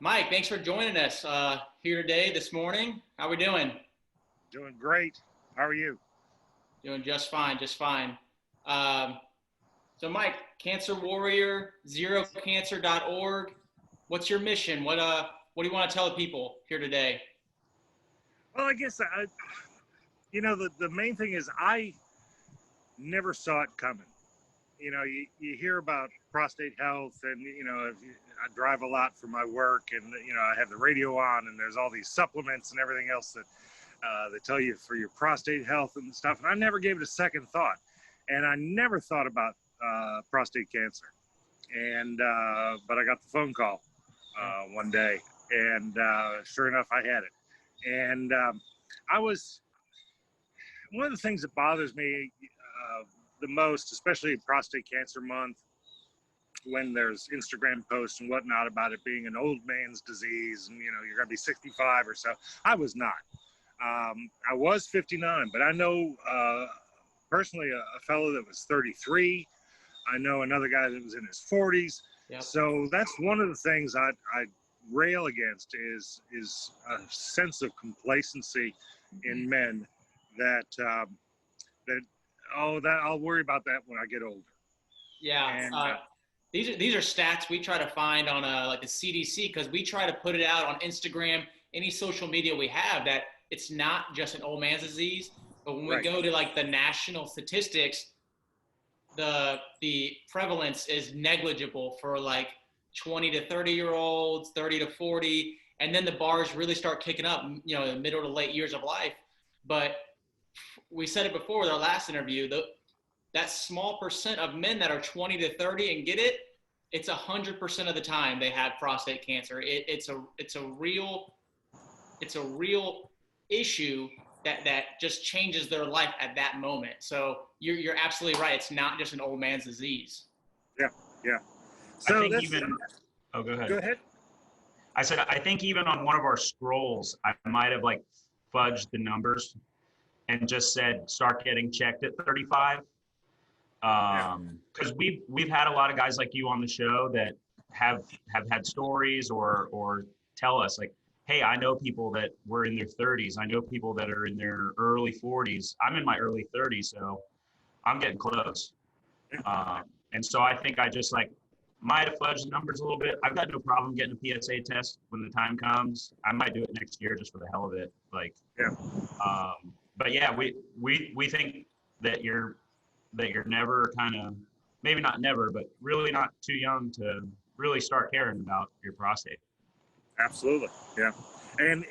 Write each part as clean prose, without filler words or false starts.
Mike, thanks for joining us here today, this morning. How we doing? Doing great. How are you? Doing just fine, just fine. So Mike, Cancer Warrior, zerocancer.org. What's your mission? What do you want to tell the people here today? Well, I guess the main thing is I never saw it coming. You hear about prostate health, and I drive a lot for my work, and I have the radio on, and there's all these supplements and everything else that they tell you for your prostate health and stuff. And I never gave it a second thought, and I never thought about prostate cancer. And but I got the phone call one day, and sure enough, I had it. And one of the things that bothers me the most, especially in Prostate Cancer Month, when there's Instagram posts and whatnot about it being an old man's disease, and you're gonna be 65 or so. I was not. I was 59, but I know personally a fellow that was 33. I know another guy that was in his 40s. Yep. So that's one of the things I rail against is a sense of complacency in men that I'll worry about that when I get older. Yeah. And, these are stats we try to find on like the CDC, because we try to put it out on Instagram, any social media we have, that it's not just an old man's disease. But when we go to like the national statistics, the prevalence is negligible for like 20 to 30-year-olds, 30 to 40, and then the bars really start kicking up, in the middle to late years of life. But we said it before with our last interview, that small percent of men that are 20 to 30 and get it, it's 100% of the time they have prostate cancer. It's a real issue that just changes their life at that moment. So you're absolutely right. It's not just an old man's disease. Yeah. So I think even, go ahead. Go ahead. I said, I think even on one of our scrolls, I might have like fudged the numbers and just said, start getting checked at 35. Because we've had a lot of guys like you on the show that have had stories or tell us like, hey, I know people that were in their 30s. I know people that are in their early 40s. I'm in my early 30s, so I'm getting close. And so I think I just like might have fudged the numbers a little bit. I've got no problem getting a PSA test when the time comes. I might do it next year just for the hell of it. But yeah, we think that you're never kind of, maybe not never, but really not too young to really start caring about your prostate. Absolutely. Yeah. And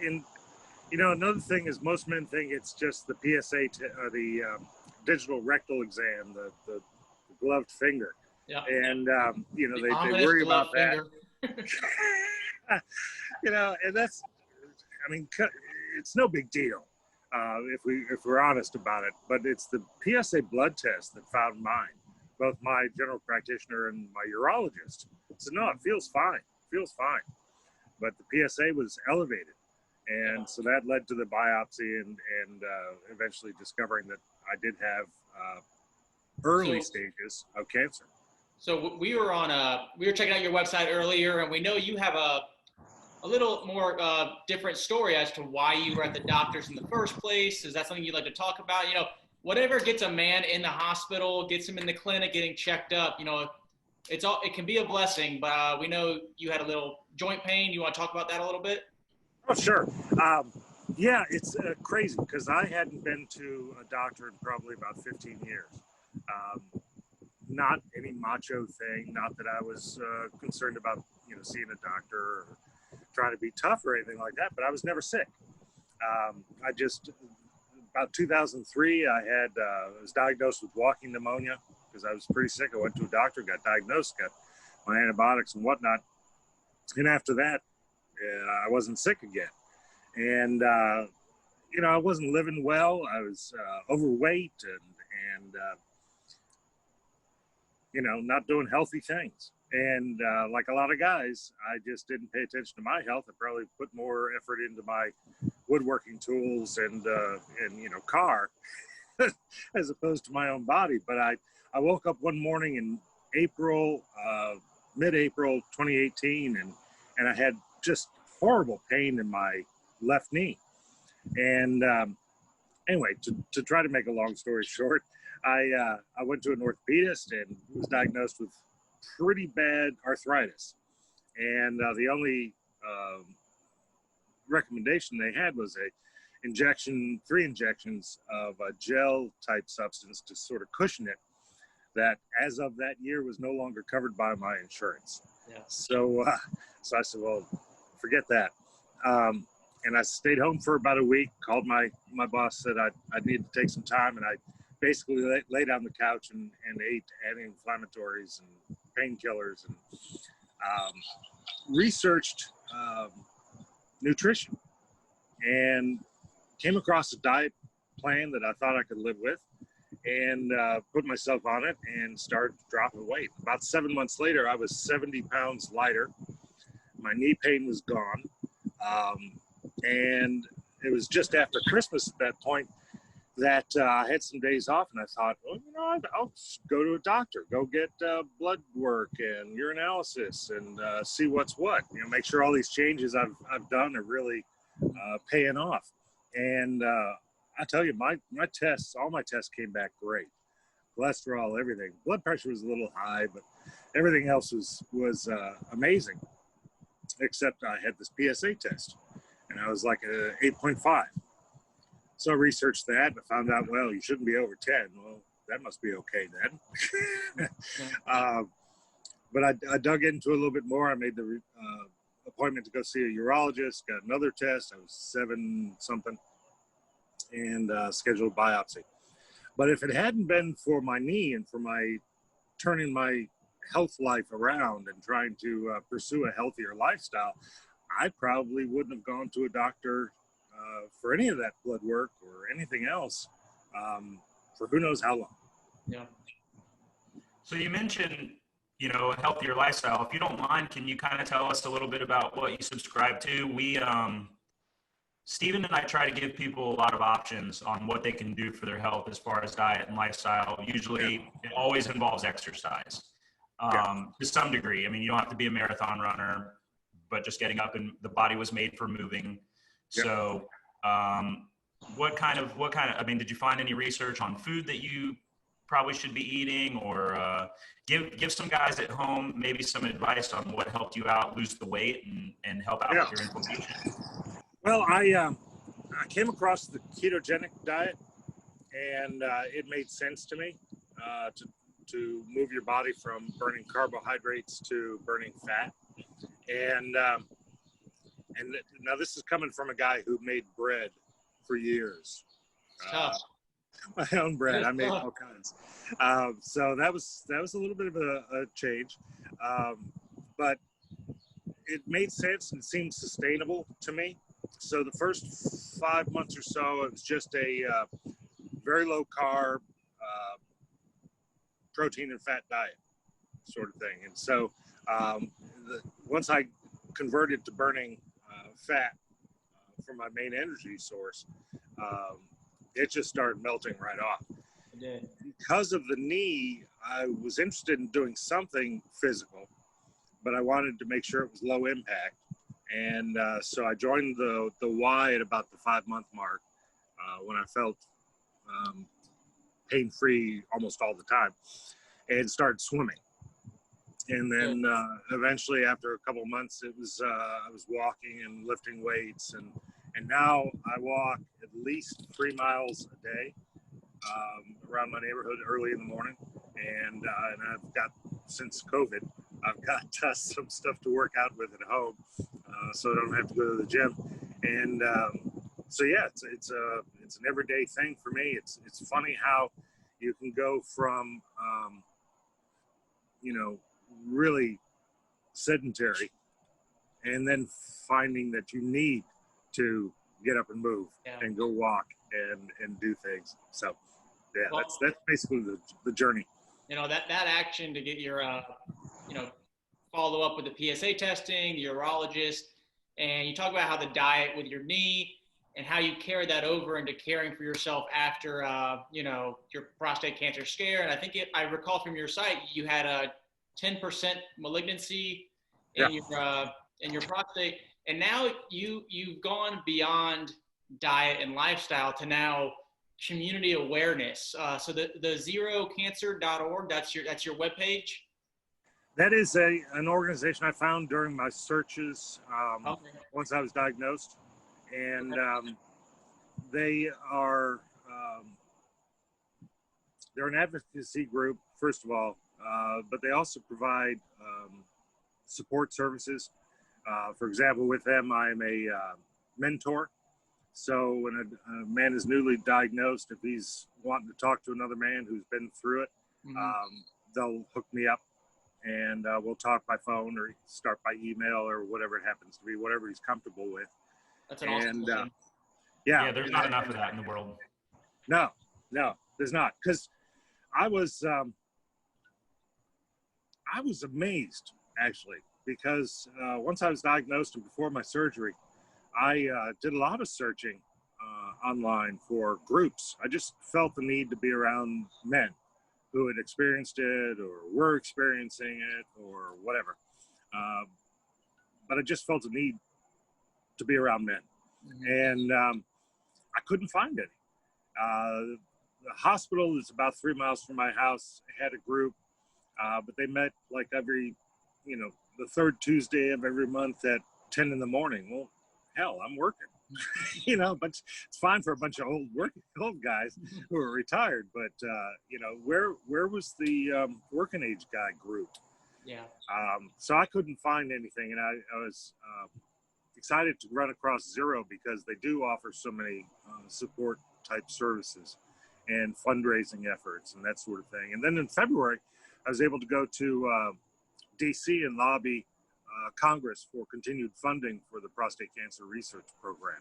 another thing is most men think it's just the PSA, the digital rectal exam, the gloved finger. Yeah. And, they worry about that. And that's, it's no big deal if we're honest about it, but it's the PSA blood test that found mine, both my general practitioner and my urologist. So no, it feels fine. But the PSA was elevated. And so that led to the biopsy and eventually discovering that I did have early stages of cancer. So we were checking out your website earlier, and we know you have a little more different story as to why you were at the doctor's in the first place. Is that something you'd like to talk about? Whatever gets a man in the hospital, gets him in the clinic, getting checked up, it can be a blessing, but we know you had a little joint pain. You want to talk about that a little bit? Oh, sure. Yeah, it's crazy because I hadn't been to a doctor in probably about 15 years. Not any macho thing, not that I was concerned about, seeing a doctor or trying to be tough or anything like that, but I was never sick. About 2003, I was diagnosed with walking pneumonia because I was pretty sick. I went to a doctor, got diagnosed, got my antibiotics and whatnot. And after that, I wasn't sick again. And, I wasn't living well. I was overweight and not doing healthy things. And like a lot of guys, I just didn't pay attention to my health. I probably put more effort into my woodworking tools and car as opposed to my own body. But I woke up one morning in mid-April 2018, and I had just horrible pain in my left knee. And anyway, to try to make a long story short, I went to an orthopedist and was diagnosed with pretty bad arthritis. And the only recommendation they had was three injections of a gel type substance to sort of cushion it, that as of that year was no longer covered by my insurance. Yeah. So I said, well, forget that. And I stayed home for about a week, called my boss, said I needed to take some time, and I basically laid on the couch and ate anti-inflammatories and painkillers and researched nutrition, and came across a diet plan that I thought I could live with, and put myself on it and started dropping weight. About 7 months later, I was 70 pounds lighter. My knee pain was gone. And it was just after Christmas at that point that I had some days off, and I thought, well, I'll go to a doctor, go get blood work and urinalysis and see what's what. Make sure all these changes I've done are really paying off. And I tell you, my tests, all my tests came back great. Cholesterol, everything. Blood pressure was a little high, but everything else was amazing, except I had this PSA test, and I was like a 8.5. So I researched that and I found out, well, you shouldn't be over 10. Well, that must be okay then. But I dug into it a little bit more. I made the appointment to go see a urologist, got another test. I was 7 something, and scheduled a biopsy. But if it hadn't been for my knee and for my turning my health life around and trying to pursue a healthier lifestyle, I probably wouldn't have gone to a doctor for any of that blood work or anything else for who knows how long. Yeah. So you mentioned, a healthier lifestyle. If you don't mind, can you kind of tell us a little bit about what you subscribe to? We, Stephen and I try to give people a lot of options on what they can do for their health as far as diet and lifestyle. Usually it always involves exercise to some degree. I mean, you don't have to be a marathon runner, but just getting up, and the body was made for moving. Yeah. So what kind of, did you find any research on food that you probably should be eating, or give some guys at home maybe some advice on what helped you out lose the weight and help out with your inflammation? Well, I came across the ketogenic diet, and it made sense to me to move your body from burning carbohydrates to burning fat. And now this is coming from a guy who made bread for years. My own bread. I made all kinds. So that was a little bit of a change, but it made sense and seemed sustainable to me. So the first 5 months or so, it was just a very low carb, protein and fat diet sort of thing. And so once I converted to burning fat from my main energy source, it just started melting right off. Because of the knee, I was interested in doing something physical, but I wanted to make sure it was low impact. And so I joined the Y at about the 5-month mark when I felt pain-free almost all the time, and started swimming. And then eventually, after a couple of months, it was I was walking and lifting weights, and now I walk at least 3 miles a day around my neighborhood early in the morning. And I've got, since COVID, I've got some stuff to work out with at home, so I don't have to go to the gym. And so yeah, it's an everyday thing for me. It's funny how you can go from really sedentary, and then finding that you need to get up and move and go walk and do things. So yeah, well, that's basically the journey. That action to get your follow up with the PSA testing, the urologist, and you talk about how the diet with your knee and how you carry that over into caring for yourself after your prostate cancer scare. And I think I recall from your site you had a 10% malignancy in your prostate. And now you've gone beyond diet and lifestyle to now community awareness. So the zerocancer.org, that's your webpage. That is an organization I found during my searches once I was diagnosed, and they are they're an advocacy group, first of all, but they also provide support services. For example, with them, I'm a mentor. So when a man is newly diagnosed, if he's wanting to talk to another man who's been through it, they'll hook me up, and we'll talk by phone or start by email or whatever it happens to be, whatever he's comfortable with. That's an awesome thing. Yeah, there's not enough of that in the world. No, there's not. Because I was amazed, actually, because once I was diagnosed and before my surgery, I did a lot of searching online for groups. I just felt the need to be around men who had experienced it or were experiencing it or whatever. But I just felt a need to be around men. And I couldn't find any. The hospital is about 3 miles from my house, had a group, but they met like every, the third Tuesday of every month at 10 in the morning. Well, hell, I'm working, but it's fine for a bunch of old guys who are retired. But, where was the working age guy group? Yeah. So I couldn't find anything. And I was excited to run across Zero because they do offer so many support type services and fundraising efforts and that sort of thing. And then in February, I was able to go to DC and lobby Congress for continued funding for the prostate cancer research program,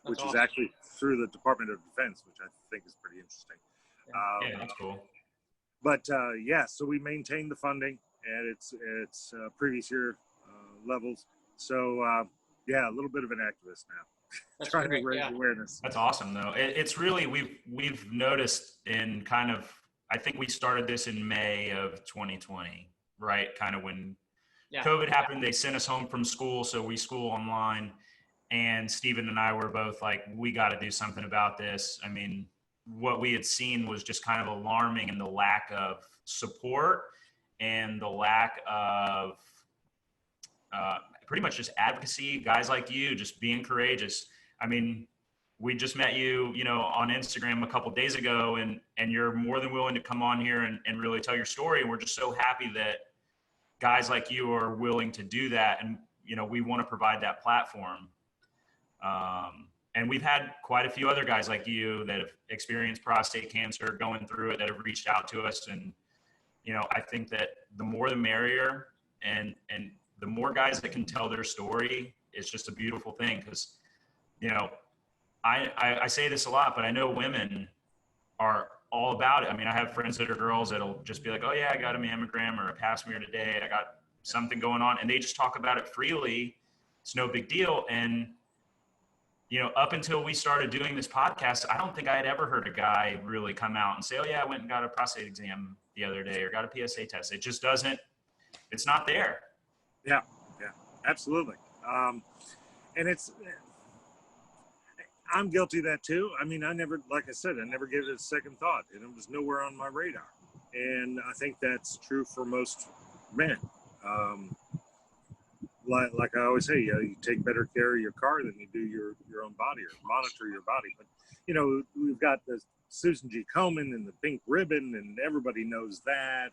which is actually through the Department of Defense, which I think is pretty interesting. Yeah, that's cool. But so we maintained the funding at its previous year levels. So a little bit of an activist now. That's trying great, to raise awareness. That's awesome, though. It's really we've noticed in kind of, I think we started this in May of 2020, right? Kind of when COVID happened, they sent us home from school, so we school online. And Stephen and I were both like, we got to do something about this. I mean, what we had seen was just kind of alarming, and the lack of support and the lack of pretty much just advocacy, guys like you just being courageous. I mean, we just met you, on Instagram a couple of days ago, and you're more than willing to come on here and really tell your story. And we're just so happy that guys like you are willing to do that. And, we want to provide that platform. And we've had quite a few other guys like you that have experienced prostate cancer, going through it, that have reached out to us. And, I think that the more the merrier, and the more guys that can tell their story, it's just a beautiful thing. Because, I say this a lot, but I know women are all about it. I mean, I have friends that are girls that'll just be like, oh yeah, I got a mammogram or a pap smear today. I got something going on. And they just talk about it freely. It's no big deal. And, up until we started doing this podcast, I don't think I had ever heard a guy really come out and say, oh yeah, I went and got a prostate exam the other day or got a PSA test. It just doesn't, it's not there. Yeah, absolutely. And I'm guilty of that too. I mean, I never gave it a second thought, and it was nowhere on my radar. And I think that's true for most men. Like I always say, you take better care of your car than you do your own body, or monitor your body. But, we've got the Susan G. Komen and the pink ribbon, and everybody knows that.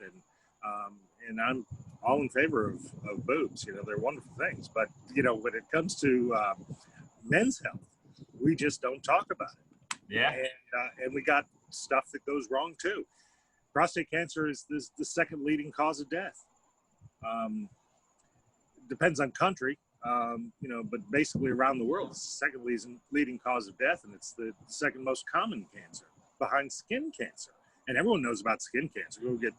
And I'm all in favor of boobs. They're wonderful things. But, when it comes to men's health, we just don't talk about it. Yeah. And we got stuff that goes wrong too. Prostate cancer is the second leading cause of death. Depends on country, but basically around the world, it's the second leading cause of death, and it's the second most common cancer behind skin cancer. And everyone knows about skin cancer. Go get,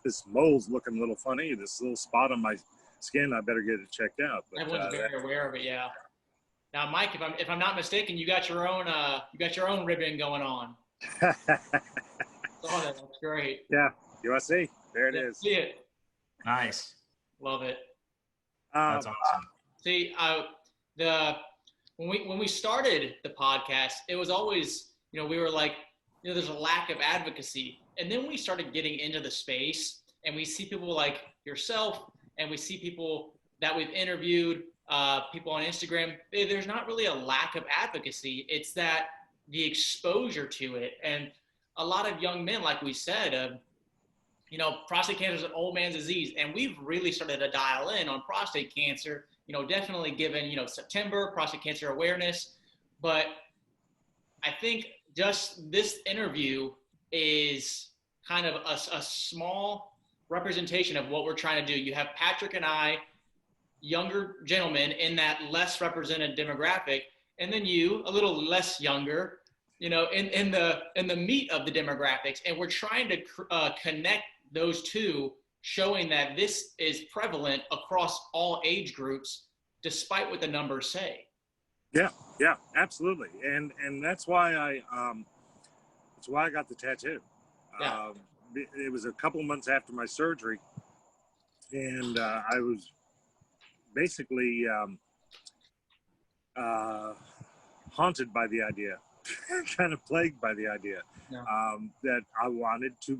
this mole's looking a little funny, this little spot on my skin, I better get it checked out. But, everyone's very aware of it, yeah. Now, Mike, if I'm not mistaken, you got your own ribbon going on. Saw that. That's great. Yeah, USC. There it is. See it. Nice. Love it. That's awesome. See, when we started the podcast, it was always, we were like, there's a lack of advocacy. And then we started getting into the space, and we see people like yourself, and we see people that we've interviewed, people on Instagram. There's not really a lack of advocacy. It's that the exposure to it. And a lot of young men, like we said, prostate cancer is an old man's disease. And we've really started to dial in on prostate cancer, definitely given, September, prostate cancer awareness. But I think just this interview is kind of a small representation of what we're trying to do. You have Patrick and I, younger gentlemen in that less represented demographic, and then you, a little less younger, in the meat of the demographics. And we're trying to connect those two, showing that this is prevalent across all age groups, despite what the numbers say. Yeah, absolutely. And that's why I got the tattoo. Yeah. It was a couple of months after my surgery, and I was basically haunted by the idea, kind of plagued by the idea, that I wanted to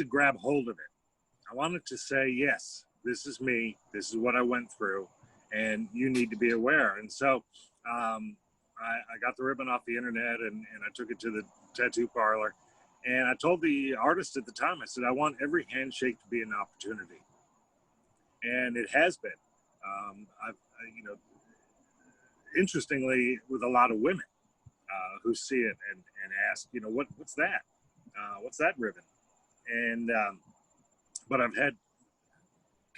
grab hold of it. I wanted to say, yes, this is me. This is what I went through, and you need to be aware. And so I got the ribbon off the internet, and I took it to the tattoo parlor. And I told the artist at the time, I said, I want every handshake to be an opportunity. And it has been. Interestingly, with a lot of women who see it and ask, what's that? What's that ribbon? And but I've had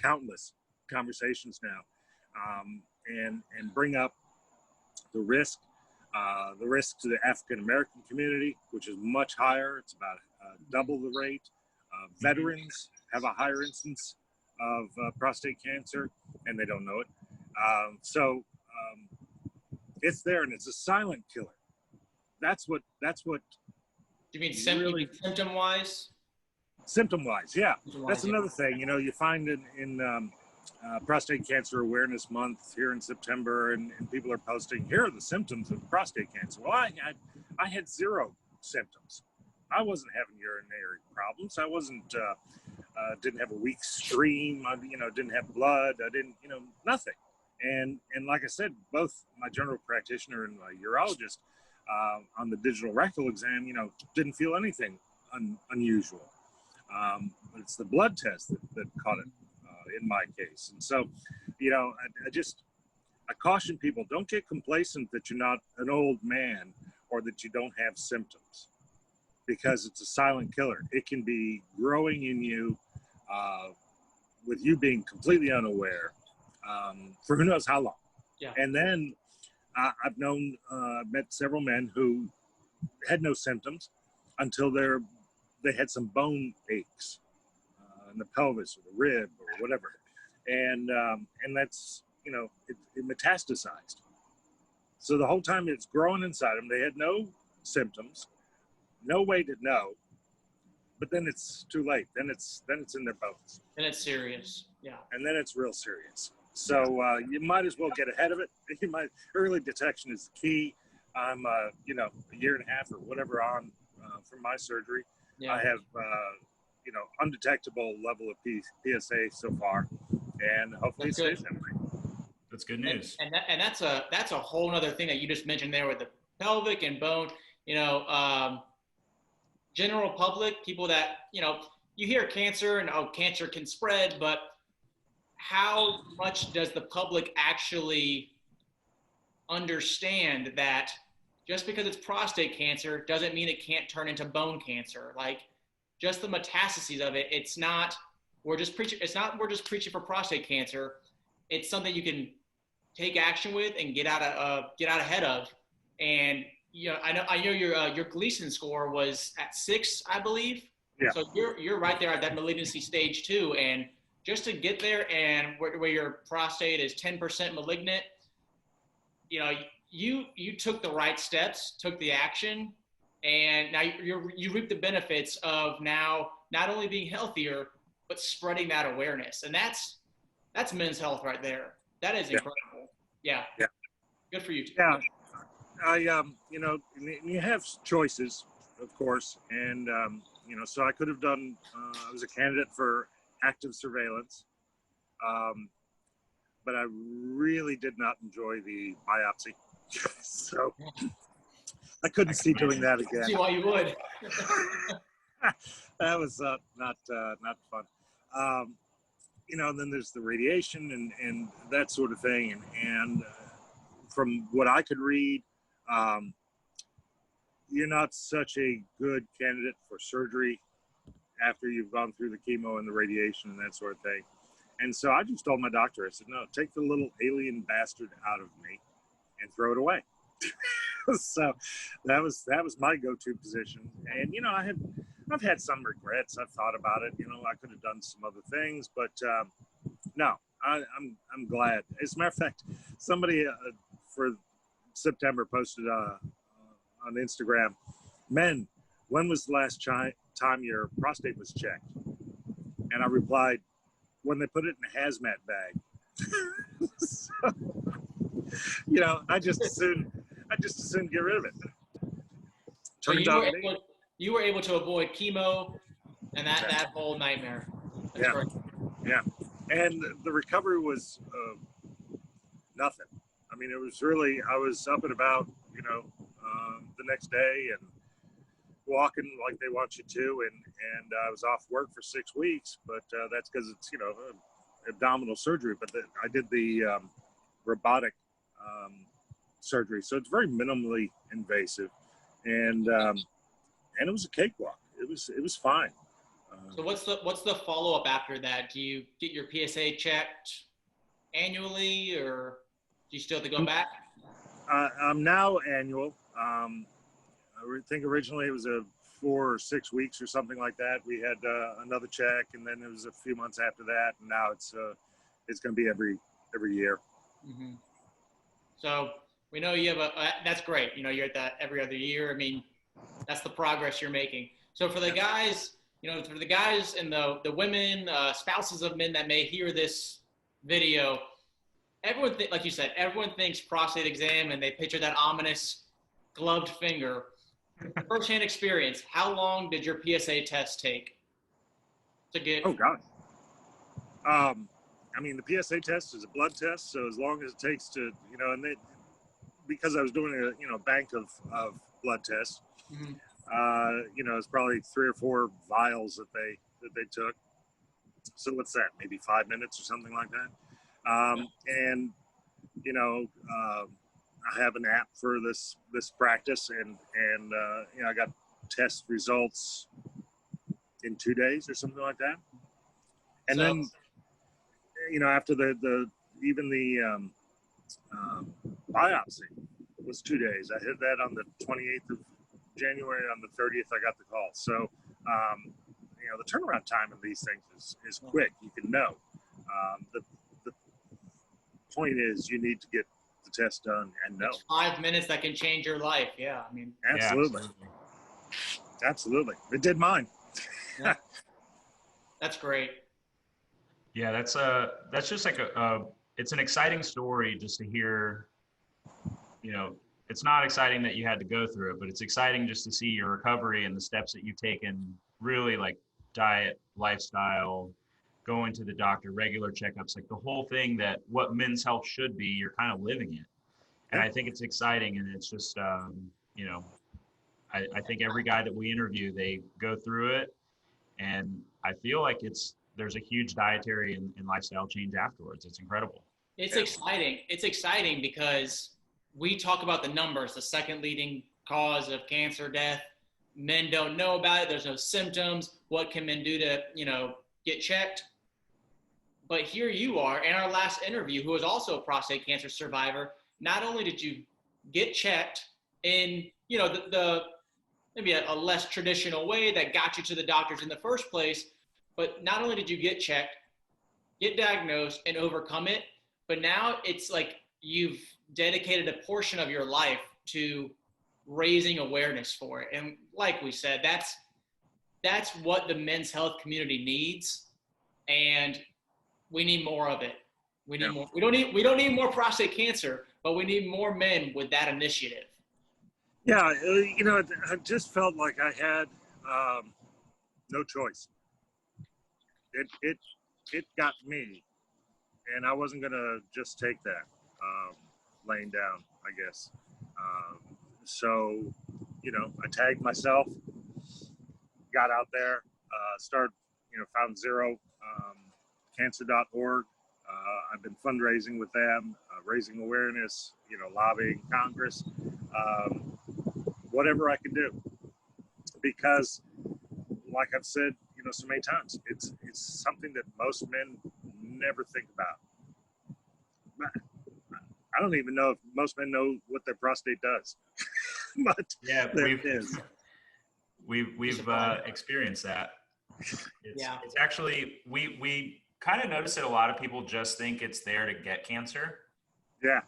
countless conversations now, and bring up the risk to the African American community, which is much higher. It's about double the rate. Veterans have a higher instance of prostate cancer, and they don't know it. So it's there, and it's a silent killer. That's what. You mean symptom-wise? Symptom-wise, yeah. That's another thing. You find in Prostate Cancer Awareness Month here in September, and people are posting, here are the symptoms of prostate cancer. Well, I had zero symptoms. I wasn't having urinary problems. I wasn't didn't have a weak stream. I didn't have blood. I didn't nothing. And like I said, both my general practitioner and my urologist on the digital rectal exam, didn't feel anything unusual. But it's the blood test that caught it in my case. And so, I caution people, don't get complacent that you're not an old man or that you don't have symptoms, because it's a silent killer. It can be growing in you with you being completely unaware for who knows how long. Yeah. And then I've met several men who had no symptoms until they had some bone aches in the pelvis or the rib or whatever, and that's it metastasized. So the whole time it's growing inside them, they had no symptoms, no way to know, but then it's too late. Then it's in their bones. And it's serious. Yeah. And then it's real serious. So you might as well get ahead of it. Early detection is the key. I'm a year and a half or whatever on from my surgery. Yeah. I have undetectable level of PSA so far, and hopefully it stays that way. That's good news. And that's a whole other thing that you just mentioned there with the pelvic and bone. General public, people that you hear cancer and cancer can spread, but how much does the public actually understand that just because it's prostate cancer doesn't mean it can't turn into bone cancer? Like, just the metastases of it. It's not we're just preaching for prostate cancer. It's something you can take action with and get out ahead of. And I know your Gleason score was at 6, I believe. Yeah. So you're right there at that malignancy stage 2, and just to get there, and where your prostate is 10% malignant, you took the right steps, took the action, and now you reap the benefits of now not only being healthier, but spreading that awareness. And that's men's health right there. That is incredible. Yeah. Yeah. Good for you too. Yeah. You know, you have choices, of course. And, you know, so I could have done, I was a candidate for active surveillance. But I really did not enjoy the biopsy. So I couldn't see doing that again. See why you would. That was not fun. You know, and then there's the radiation and that sort of thing. And from what I could read, you're not such a good candidate for surgery after you've gone through the chemo and the radiation and that sort of thing. And so I just told my doctor, I said, no, take the little alien bastard out of me and throw it away. So that was my go-to position. And, you know, I've had some regrets. I've thought about it. You know, I could have done some other things, but no, I'm glad. As a matter of fact, somebody for September posted on Instagram, men, when was the last time your prostate was checked? And I replied, when they put it in a hazmat bag. So, you know, I just as soon get rid of it. So you were able to avoid chemo and that whole nightmare. That's great. Yeah. And the recovery was nothing. I mean, it was really, I was up and about, you know, the next day and walking like they want you to, and I was off work for 6 weeks, but that's because it's, you know, abdominal surgery, but I did the robotic surgery, so it's very minimally invasive, and it was a cakewalk. It was fine. So what's the follow-up after that? Do you get your PSA checked annually, or do you still have to go back? I'm now annual. I think originally it was 4 or 6 weeks or something like that. We had another check, and then it was a few months after that, and now it's going to be every year. Mm-hmm. So we know you have that's great. You know, you're at that every other year. I mean, that's the progress you're making. So for the guys, you know, for the guys and the women, spouses of men that may hear this video, everyone, like you said, everyone thinks prostate exam and they picture that ominous gloved finger. First-hand experience, how long did your PSA test take to get? Oh, God. I mean, the PSA test is a blood test, so as long as it takes to, you know, and because I was doing a, you know, bank of blood tests, mm-hmm. You know, it's probably 3 or 4 vials that they took. So what's that? Maybe 5 minutes or something like that. And, you know, I have an app for this practice, and you know, I got test results in 2 days or something like that. And then, you know, after the biopsy was 2 days. I hit that on the 28th of January. On the 30th, I got the call. So, you know, the turnaround time of these things is quick. You can know. The point is, you need to get the test done and know. It's 5 minutes that can change your life. Yeah, I mean, absolutely. Absolutely. It did mine. Yeah. That's great. Yeah, that's just like it's an exciting story just to hear. You know, it's not exciting that you had to go through it, but it's exciting just to see your recovery and the steps that you've taken, really, like diet, lifestyle, going to the doctor, regular checkups, like the whole thing, that what men's health should be, you're kind of living it. And I think it's exciting, and it's just, you know, I think every guy that we interview, they go through it, and I feel like there's a huge dietary and lifestyle change afterwards. It's incredible. It's exciting. It's exciting because we talk about the numbers, the second leading cause of cancer death. Men don't know about it. There's no symptoms. What can men do to, you know, get checked? But here you are in our last interview, who was also a prostate cancer survivor. Not only did you get checked in, you know, the maybe a less traditional way that got you to the doctors in the first place, but not only did you get checked, get diagnosed, and overcome it, but now it's like you've dedicated a portion of your life to raising awareness for it. And like we said, that's what the men's health community needs. and we need more of it. We need more. We don't need more prostate cancer, but we need more men with that initiative. Yeah, you know, I just felt like I had no choice. It got me, and I wasn't gonna just take that laying down, I guess. So, you know, I tagged myself, got out there, started, you know, found zero cancer.org. I've been fundraising with them, raising awareness, you know, lobbying Congress, whatever I can do. Because, like I've said, you know, so many times, it's something that most men never think about. I don't even know if most men know what their prostate does, but yeah, there it is. We've experienced that. It's actually, we kind of notice that a lot of people just think it's there to get cancer. Yeah.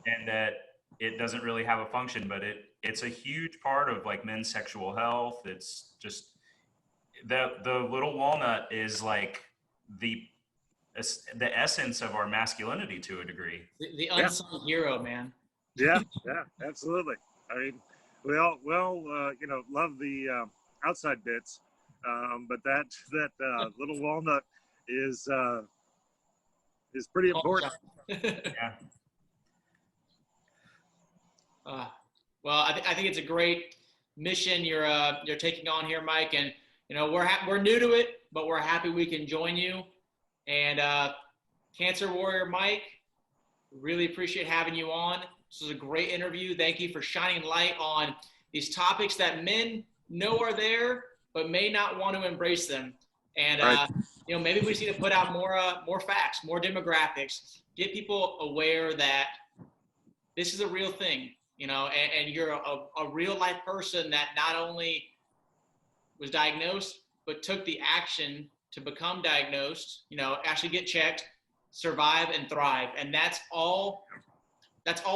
And that it doesn't really have a function, but it's a huge part of like men's sexual health. It's just the little walnut is like the essence of our masculinity to a degree. The unsung hero, man. Yeah, absolutely. I mean, we all you know, love the outside bits, but that little walnut is pretty important. Yeah. Well, I think it's a great mission you're taking on here, Mike, and you know we're new to it, but we're happy we can join you. And Cancer Warrior Mike, really appreciate having you on. This was a great interview. Thank you for shining light on these topics that men know are there, but may not want to embrace them. And you know, maybe we just need to put out more facts, more demographics, get people aware that this is a real thing. You know, and you're a real life person that not only was diagnosed, but took the action to become diagnosed, you know, actually get checked, survive and thrive. And that's all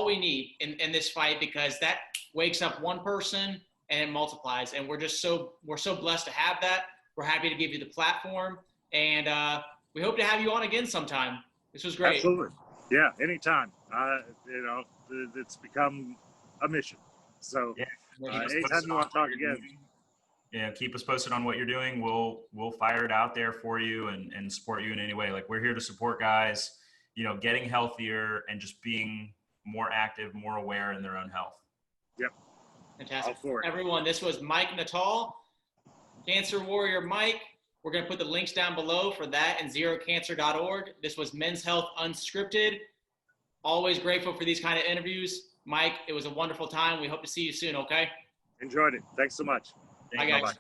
we need in this fight, because that wakes up one person and it multiplies. And we're so blessed to have that. We're happy to give you the platform, and we hope to have you on again sometime. This was great. Absolutely. Yeah, anytime. You know, it's become a mission. So anytime you want to talk again. Yeah, keep us posted on what you're doing. We'll fire it out there for you and support you in any way. Like, we're here to support guys, you know, getting healthier and just being more active, more aware in their own health. Yep. Fantastic. Everyone, this was Mike Nuttall, Cancer Warrior Mike. We're going to put the links down below for that and zerocancer.org. This was Men's Health Unscripted. Always grateful for these kind of interviews. Mike, it was a wonderful time. We hope to see you soon, okay? Enjoyed it. Thanks so much. Bye, guys. Bye-bye.